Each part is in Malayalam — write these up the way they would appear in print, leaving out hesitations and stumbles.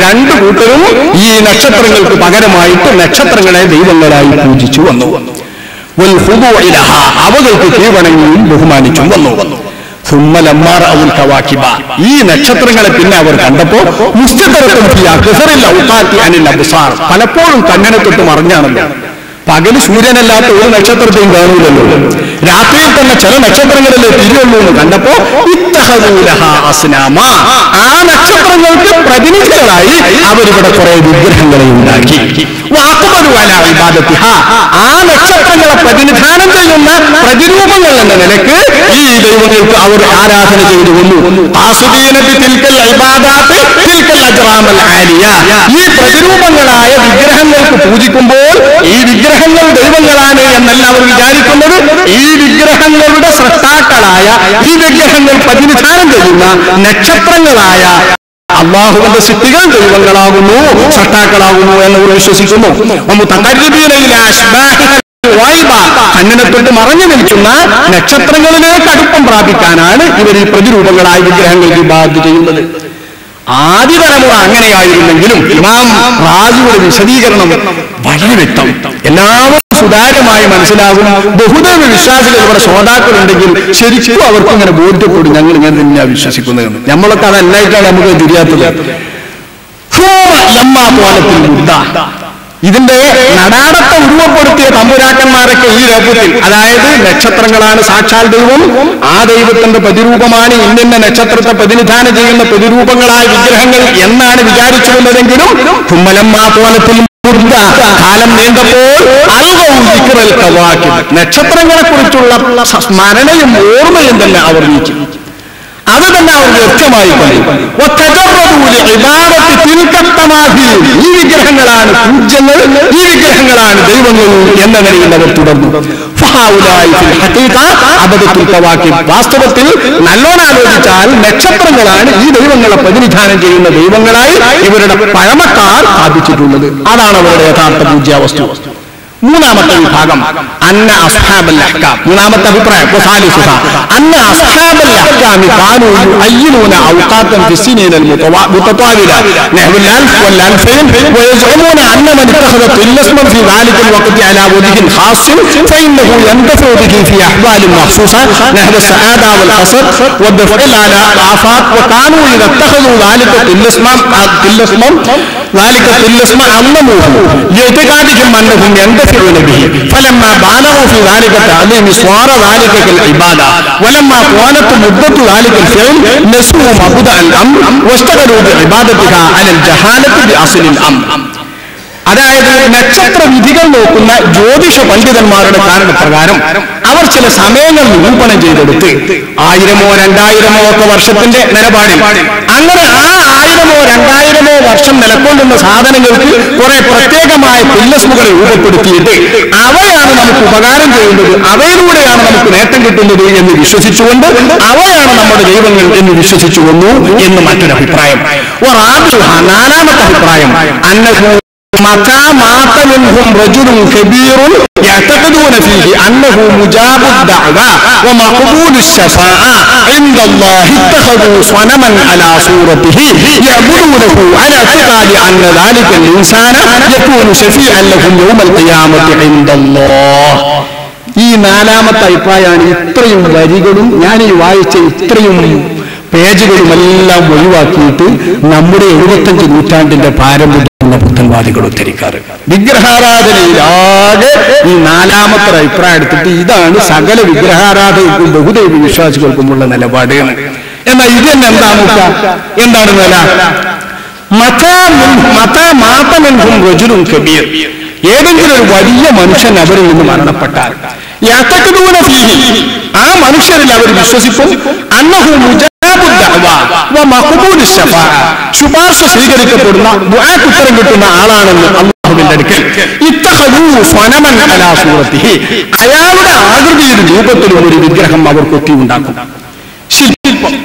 രണ്ടു കൂട്ടരും ഈ നക്ഷത്രങ്ങൾക്ക് പകരമായിട്ട് നക്ഷത്രങ്ങളെ ദൈവങ്ങളായി പൂജിച്ചു വന്നു. അവകൾക്ക് കീഴ്വണങ്ങിയും ബഹുമാനിച്ചും വന്നു. ഈ നക്ഷത്രങ്ങളെ പിന്നെ അവർ കണ്ടപ്പോ പലപ്പോഴും കണ്ണിനെ തൊട്ട് മറിഞ്ഞാണല്ലോ. പകല് സൂര്യനല്ലാത്ത ഒരു നക്ഷത്രത്തെയും കാണൂലല്ലോ. രാത്രിയിൽ തന്നെ ചില നക്ഷത്രങ്ങളിലെ തിരിയുള്ളൂ എന്ന് കണ്ടപ്പോ ആ നക്ഷത്രങ്ങൾക്ക് പ്രതിനിധികളായി അവരിവിടെ കുറെ വിഗ്രഹങ്ങളെ ഉണ്ടാക്കി. ആ നക്ഷത്രങ്ങളെ പ്രതിനിധാനം ചെയ്യുന്ന പ്രതിരൂപങ്ങൾ എന്ന നിലക്ക് ഈ ദൈവങ്ങൾക്ക് അവർ ആരാധന ചെയ്തു വന്നു. ഈ പ്രതിരൂപങ്ങളായ വിഗ്രഹങ്ങൾക്ക് പൂജിക്കുമ്പോൾ ഈ വിഗ്രഹങ്ങൾ ദൈവങ്ങളാണ് എന്നല്ല അവർ വിചാരിക്കുന്നത്. ഈ വിഗ്രഹങ്ങളുടെ സൃഷ്ടാക്കളായ ഈ വിഗ്രഹങ്ങൾ പ്രതിനിധാനം ചെയ്യുന്ന നക്ഷത്രങ്ങളായ അള്ളാഹുവിന്റെ സൃഷ്ടികൾ ദൈവങ്ങളാകുന്നു, സൃഷ്ടാക്കളാകുന്നു എന്നവർ വിശ്വസിക്കുന്നു. കണ്ണിനെ തൊട്ട് മറഞ്ഞു നിൽക്കുന്ന നക്ഷത്രങ്ങളിലേക്ക് അടുപ്പം പ്രാപിക്കാനാണ് ഇവർ ഈ പ്രതിരൂപങ്ങളായ വിഗ്രഹങ്ങൾക്ക് ഇബാദത്ത് ചെയ്യുന്നത്. ആദ്യ തലമുറ അങ്ങനെയായിരുന്നെങ്കിലും ഇമാം റാസിയുടെ വിശദീകരണം വളരെ വ്യക്തം, എല്ലാവരും സുതാര്യമായി മനസ്സിലാകും. ബഹുദൈവ വിശ്വാസികൾ ഇവിടെ ശ്രോതാക്കളുണ്ടെങ്കിൽ ശരിക്കും അവർക്ക് ഇങ്ങനെ ബോധ്യപ്പെടും, ഞങ്ങൾ ഇങ്ങനെ തന്നെയാണ് വിശ്വസിക്കുന്നതെന്ന്. നമ്മളൊക്കെ അതല്ലായിട്ടാണ് നമുക്ക് തിരിയാത്തത്. ഇതിന്റെ നടാടത്തെ ഉരുവപ്പെടുത്തിയ തമ്പുരാക്കന്മാരൊക്കെ ഈ രൂപത്തിൽ, അതായത് നക്ഷത്രങ്ങളാണ് സാക്ഷാൽ ദൈവം, ആ ദൈവത്തിന്റെ പ്രതിരൂപമാണ് ഇന്ന നക്ഷത്രത്തെ പ്രതിനിധാനം ചെയ്യുന്ന പ്രതിരൂപങ്ങളായ വിഗ്രഹങ്ങൾ എന്നാണ് വിചാരിച്ചിരുന്നതെങ്കിലും കുമ്മലമ്മാപോലത്തിൽ കാലം നീണ്ടപ്പോൾ നക്ഷത്രങ്ങളെ കുറിച്ചുള്ള സ്മരണയും ഓർമ്മയും തന്നെ അവർ നീക്കി. അത് തന്നെ അവർ വ്യക്തമായി ഈ വിഗ്രഹങ്ങളാണ് പൂജ്യങ്ങൾ, ഈ വിഗ്രഹങ്ങളാണ് ദൈവങ്ങൾ എന്ന നിലയിൽ അവർ തുടർന്നു. വാസ്തവത്തിൽ നല്ലോണം ആലോചിച്ചാൽ നക്ഷത്രങ്ങളാണ് ഈ ദൈവങ്ങളെ പ്രതിനിധാനം ചെയ്യുന്ന ദൈവങ്ങളായി ഇവരുടെ പഴമക്കാർ സ്ഥാപിച്ചിട്ടുള്ളത്. അതാണ് അവരുടെ യഥാർത്ഥ പൂജ്യാവസ്തു. മൂന്നാമത്തെ വിഭാഗം അന്ന അസ്ഹാബൽ അഹ്കാം. മൂന്നാമത്തെ അഭിപ്രായം അന്ന അസ്ഹാബൽ അഹ്കാം കാനൂ യുഅയ്യിനൂന ഔഖാതൻ ഫിസ്സിനീനൽ മുതതാവില നഹ്വൽ അൽഫ് വൽ അൽഫൈൻ വയസ്ഉമൂന അന്ന മൻ ഇത്തഖദ തില്ലസ്മൻ ഫി ذلك الوقت على وجه خاص فإنه ينتفع به في أحوال مخصوصة نحو السعادة والحسد والدفع على الآفات وكانوا إذا اتخذوا ذلك التلسم عظموه لاعتقادهم أنهم ينتفعون به فلما بالغوا في ذلك التعظيم صار ذلك كالعبادة ولما طالت مدة ذلك الفعل نسوا مبدأ الأمر واشتغلوا بعبادتها على الجهالة بأصل الأمر. അതായത് നക്ഷത്ര വിധികൾ നോക്കുന്ന ജ്യോതിഷ പണ്ഡിതന്മാരുടെ കാരണപ്രകാരം അവർ ചില സമയങ്ങൾ നിരൂപണം ചെയ്തെടുത്ത് 1000-ഓ 2000-ഓ ഒക്കെ വർഷത്തിന്റെ നിലപാടിൽ അങ്ങനെ ആ 1000-ഓ 2000-ഓ വർഷം നിലകൊള്ളുന്ന സാധനങ്ങൾക്ക് കുറെ പ്രത്യേകമായ തില്ലസ്മുകൾ രൂപപ്പെടുത്തിയിട്ട് അവയാണ് നമുക്ക് ഉപകാരം ചെയ്യുന്നത്, അവയിലൂടെയാണ് നമുക്ക് നേട്ടം കിട്ടുന്നത് എന്ന് വിശ്വസിച്ചുകൊണ്ട് അവയാണ് നമ്മുടെ ദൈവങ്ങൾ എന്ന് വിശ്വസിച്ചു വന്നു എന്ന് മറ്റൊരു അഭിപ്രായം. നാലാമത്തെ അഭിപ്രായം متى مات منهم رجل كبير يعتقدون فيه أنه مجاب الدعوة ومقبول الشفاعة عند الله اتخذوا صنما على صورته يعبدونه على اعتقاد أن ذلك الإنسان يكون شفيعا لهم يوم القيامة عند الله. ഈ നാലാമത്തെ അഭിപ്രായമാണ്. ഇത്രയും വരികളും ഞാൻ ഈ വായിച്ച ഇത്രയും പേജുകളുമെല്ലാം ഒഴിവാക്കിയിട്ട് നമ്മുടെ 75 നൂറ്റാണ്ടിന്റെ പാരമ്പര്യം പുത്തൻവാദികൾ ഉദ്ധരിക്കാറ്. വിഗ്രഹാരാധനയിലാകെ ഈ നാലാമത്തെ അഭിപ്രായം എടുത്തിട്ട് ഇതാണ് സകല വിഗ്രഹാരാധകർക്കും ബഹുദൈവ വിശ്വാസികൾക്കുമുള്ള നിലപാട്. എന്നാൽ ഇത് തന്നെ എന്താണ് നില? ഏതെങ്കിലും ഒരു വലിയ മനുഷ്യൻ അവരിൽ നിന്ന് മരണപ്പെട്ടാൽ ആ മനുഷ്യരിൽ അവർ വിശ്വസിക്കും അന്നഹു മുജാബുദ് ദഅവ വ മഖ്ബൂലു ശഫാഅ, ശുപാർശ സ്വീകരിക്കപ്പെടുന്ന ദുആക്ക് ഉത്തരം കിട്ടുന്ന ആളാണെന്ന് അല്ലാഹുവിന്റെ അടുക്കൽ. ഇത്തഖദൂ സ്വനമൻ അലാ സൂറത്തിഹി, അയാളുടെ ആകൃതിയിൽ രൂപത്തിലും ഒരു വിഗ്രഹം അവർ കൊത്തി ഉണ്ടാക്കും. ശില്പം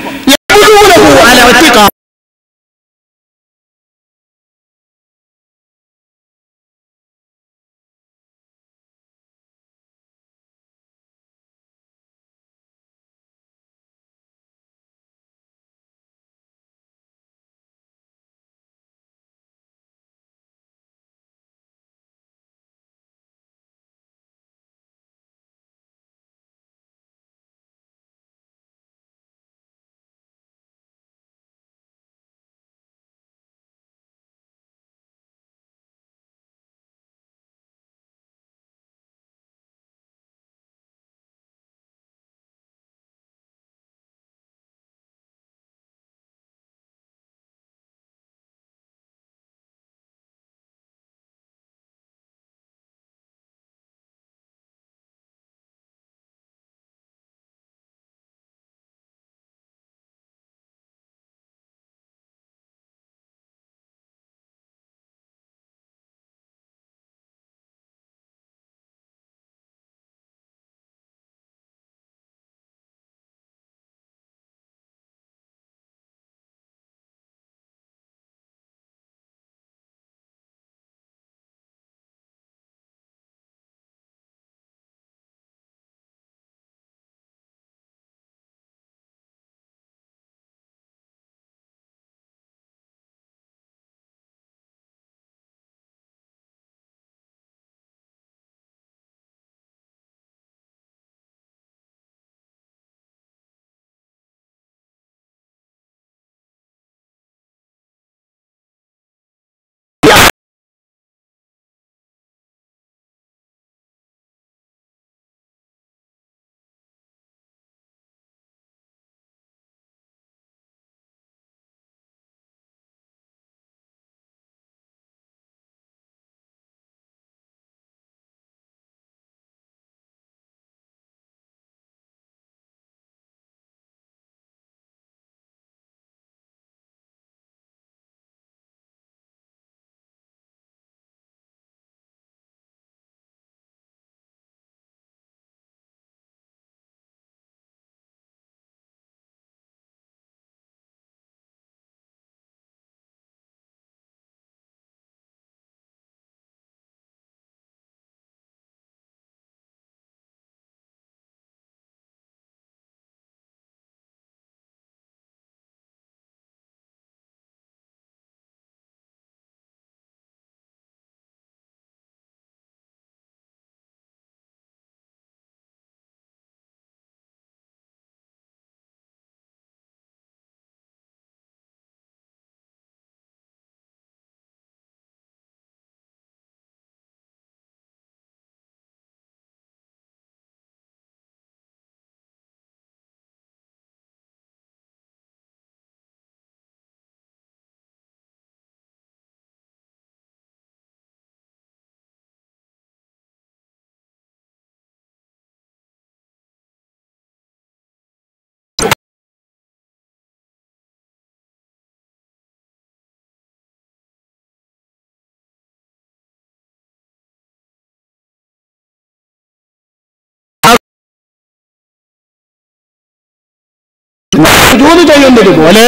സുജൂദ് ചെയ്യുന്നത് പോലെ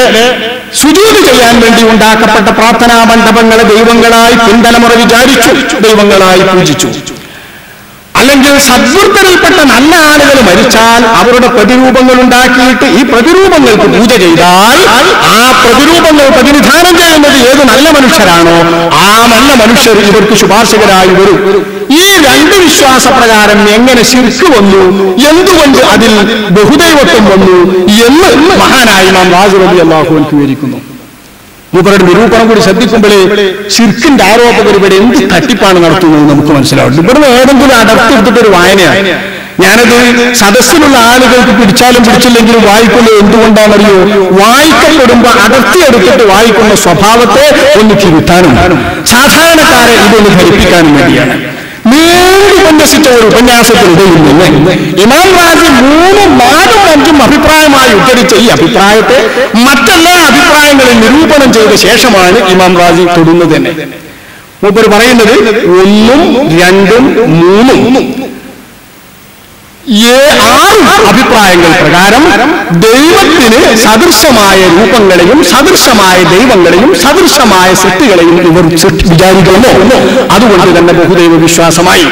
സുജൂദ് ചെയ്യാൻ വേണ്ടി ഉണ്ടാക്കപ്പെട്ട പ്രാർത്ഥനാ മണ്ഡപങ്ങളെ ദൈവങ്ങളായി പിൻതലമുറ വിചാരിച്ചു, ദൈവങ്ങളായി പൂജിച്ചു. അല്ലെങ്കിൽ സദ്വൃത്തരിൽപ്പെട്ട നല്ല ആളുകൾ മരിച്ചാൽ അവരുടെ പ്രതിരൂപങ്ങൾ ഉണ്ടാക്കിയിട്ട് ഈ പ്രതിരൂപങ്ങൾക്ക് പൂജ ചെയ്താൽ ആ പ്രതിരൂപങ്ങൾ പ്രതിനിധാനം ചെയ്യുന്നത് ഏത് നല്ല മനുഷ്യരാണോ ആ നല്ല മനുഷ്യർ ഇവർക്ക് ശുപാർശകരായി വരും. ഈ രണ്ട് വിശ്വാസപ്രകാരം എങ്ങനെ ശിർക്ക് വന്നു, എന്തുകൊണ്ട് അതിൽ ബഹുദൈവത്വം വന്നു എന്ന് മഹാനായ ഇമാം റാസി റളിയല്ലാഹു അൻഹു വിവരിക്കുന്നു. ഇവരുടെ നിരൂപണം കൂടി ശ്രദ്ധിക്കുമ്പോഴേ ശിർക്കിന്റെ ആരോപകർ ഇവിടെ എന്ത് തട്ടിപ്പാണ് നടത്തുന്നത് നമുക്ക് മനസ്സിലാവും. ഇവിടുന്ന് ഏതെങ്കിലും അടർത്തിയെടുത്തിട്ടൊരു വായനയാണ്. ഞാനത് സദസ്സിലുള്ള ആളുകൾക്ക് പിടിച്ചാലും പിടിച്ചില്ലെങ്കിലും വായിക്കുന്നത് എന്തുകൊണ്ടാണെന്നറിയോ? വായിക്കപ്പെടുമ്പോൾ അടർത്തിയെടുത്തിട്ട് വായിക്കുന്ന സ്വഭാവത്തെ ഒന്ന് തിരുത്താനും സാധാരണക്കാരെ ഇതൊന്ന് ധരിപ്പിക്കാനും വേണ്ടിയാണ്. നീണ്ടു ഉപന്യസിച്ച ഒരു ഉപന്യാസത്തിനിടയിൽ നിന്ന് ഇമാം റാസി 3, 4, 5 അഭിപ്രായമായി ഉദ്ധരിച്ച ഈ അഭിപ്രായത്തെ മറ്റെല്ലാ അഭിപ്രായങ്ങളും നിരൂപണം ചെയ്ത ശേഷമാണ് ഇമാം റാസി തൊടുന്നത് തന്നെ. മൂപ്പർ പറയുന്നത് 1, 2, 3 6 അഭിപ്രായങ്ങൾ പ്രകാരം ദൈവത്തിന് സദൃശമായ രൂപങ്ങളെയും സദൃശമായ ദൈവങ്ങളെയും സദൃശമായ സൃഷ്ടികളെയും ഇവർ വിചാരിക്കുന്നു. അതുകൊണ്ട് തന്നെ ബഹുദൈവ വിശ്വാസമായി.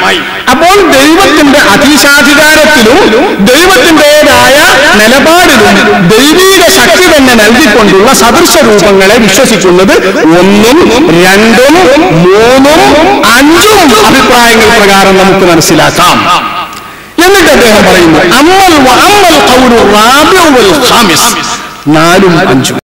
അപ്പോൾ ദൈവത്തിന്റെ അധീശാധികാരത്തിലും ദൈവത്തിൻ്റെതായ നിലപാടിലും ദൈവീക ശക്തി തന്നെ നൽകിക്കൊണ്ടുള്ള സദൃശ രൂപങ്ങളെ വിശ്വസിക്കുന്നത് 1, 2, 3, 5 അഭിപ്രായങ്ങൾ പ്രകാരം നമുക്ക് മനസ്സിലാക്കാം. എന്നിട്ട് അദ്ദേഹം പറയുന്നു 4, 5